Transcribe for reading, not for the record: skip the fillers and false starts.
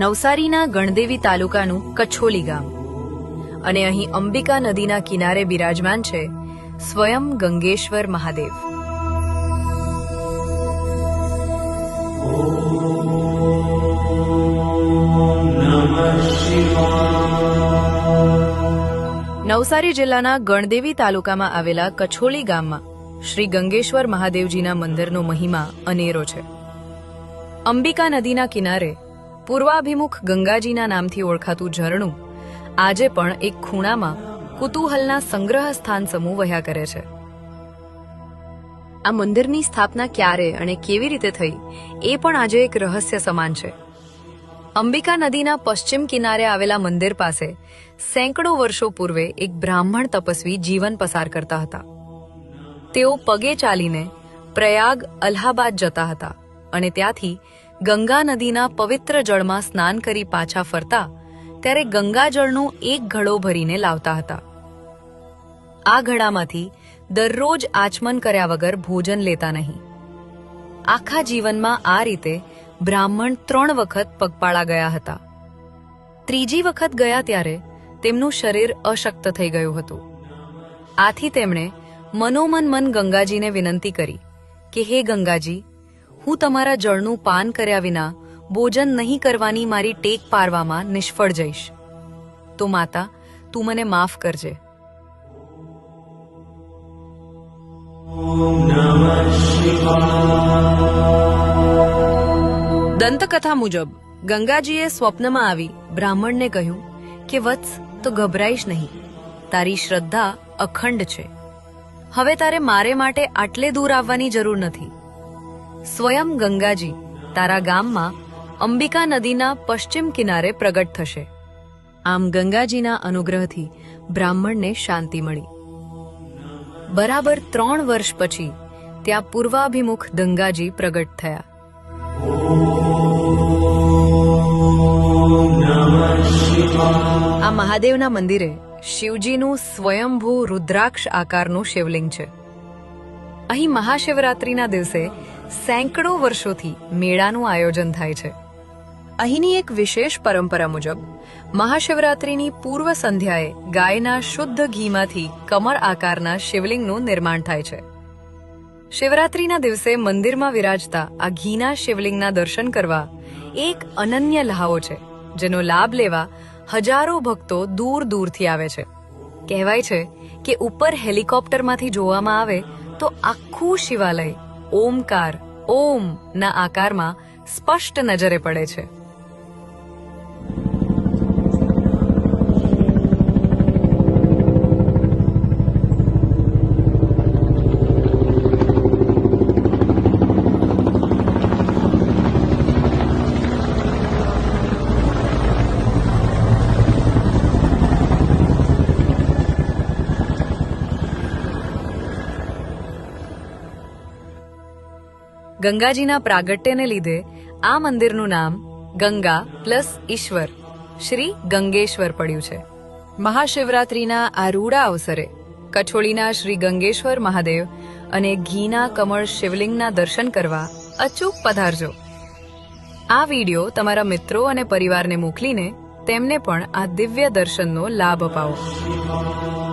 નવસારીના ગણદેવી તાલુકાનું કછોલી ગામ અને અહીં અંબિકા નદીના કિનારે બિરાજમાન છે સ્વયં ગંગેશ્વર મહાદેવ. નવસારી જિલ્લાના ગણદેવી તાલુકામાં આવેલા કછોલી ગામમાં શ્રી ગંગેશ્વર મહાદેવજીના મંદિરનો મહિમા અનેરો છે. અંબિકા નદીના કિનારે પૂર્વાભિમુખ ગંગાજીના નામથી ઓળખાતું ઝરણું આજે પણ એક ખૂણામાં કુતૂહલના સંગ્રહ સ્થાન સમૂહ વહ્યા કરે છે. આ મંદિરની સ્થાપના ક્યારે અને કેવી રીતે થઈ એ પણ આજે એક રહસ્ય સમાન છે. અંબિકા નદીના પશ્ચિમ કિનારે આવેલા મંદિર પાસે સેંકડો વર્ષો પૂર્વે એક બ્રાહ્મણ તપસ્વી જીવન પસાર કરતા હતા. તેઓ પગે ચાલીને પ્રયાગ અલ્હાબાદ જતા હતા અને ત્યાંથી ગંગા નદીના પવિત્ર જળમાં સ્નાન કરી પાછા ફરતા ત્યારે ગંગાજળનું એક ઘડો ભરીને લાવતા હતા. આ ઘડામાંથી દરરોજ આચમન કર્યા વગર ભોજન લેતા નહીં. આખા જીવનમાં આ રીતે બ્રાહ્મણ 3 વખત પગપાળા ગયા હતા. ત્રીજી વખત ગયા ત્યારે તેમનું શરીર અશક્ત થઈ ગયું હતું. આથી તેમણે મન ગંગાજીને વિનંતી કરી કે હે ગંગાજી, હું તમારા જળનું પાન કર્યા વિના ભોજન નહીં કરવાની મારી ટેક પારવામાં નિષ્ફળ જઈશ. તો માતા, તું મને માફ કરજે. દંતકથા મુજબ ગંગાજીએ સ્વપ્નમાં આવી બ્રાહ્મણને કહ્યું કે વત્સ, તો ગભરાઈશ નહીં, તારી શ્રદ્ધા અખંડ છે. હવે તારે મારે માટે આટલે દૂર આવવાની જરૂર નથી. સ્વયં ગંગાજી તારા ગામમાં અંબિકા નદીના પશ્ચિમ કિનારે પ્રગટ થશે. આમ ગંગાજીના અનુગ્રહથી બ્રાહ્મણને શાંતિ મળી. બરાબર 3 વર્ષ પછી ત્યાં પૂર્વાભિમુખ ગંગાજી પ્રગટ થયા. આ મહાદેવના મંદિરે શિવજીનું સ્વયંભૂ રુદ્રાક્ષ આકારનું શિવલિંગ છે. અહીં મહાશિવરાત્રિના દિવસે સેંકડો વર્ષોથી મેળાનું આયોજન થાય છે. અહીંની એક વિશેષ પરંપરા મુજબ મહાશિવરાત્રિની પૂર્વ સંધ્યાએ ગાયના શુદ્ધ ઘીમાંથી કમળ આકારના શિવલિંગનું નિર્માણ થાય છે. શિવરાત્રિના દિવસે મંદિરમાં વિરાજતા આ ઘીના શિવલિંગના દર્શન કરવા એક અનન્ય લહાવો છે, જેનો લાભ લેવા હજારો ભક્તો દૂર દૂરથી આવે છે. કહેવાય છે કે ઉપર હેલિકોપ્ટરમાંથી જોવામાં આવે તો આખું શિવાલય ઓમકાર ઓમ ના આકારમાં સ્પષ્ટ નજરે પડે છે. ગંગાજીના પ્રાગટ્યને લીધે આ મંદિરનું નામ ગંગા પ્લસ ઈશ્વર શ્રી ગંગેશ્વર પડ્યું છે. મહાશિવરાત્રિના આ રૂડા અવસરે કછોલીના શ્રી ગંગેશ્વર મહાદેવ અને ઘીના કમળ શિવલિંગના દર્શન કરવા અચૂક પધારજો. આ વિડીયો તમારા મિત્રો અને પરિવારને મોકલીને તેમને પણ આ દિવ્ય દર્શનનો લાભ અપાવો.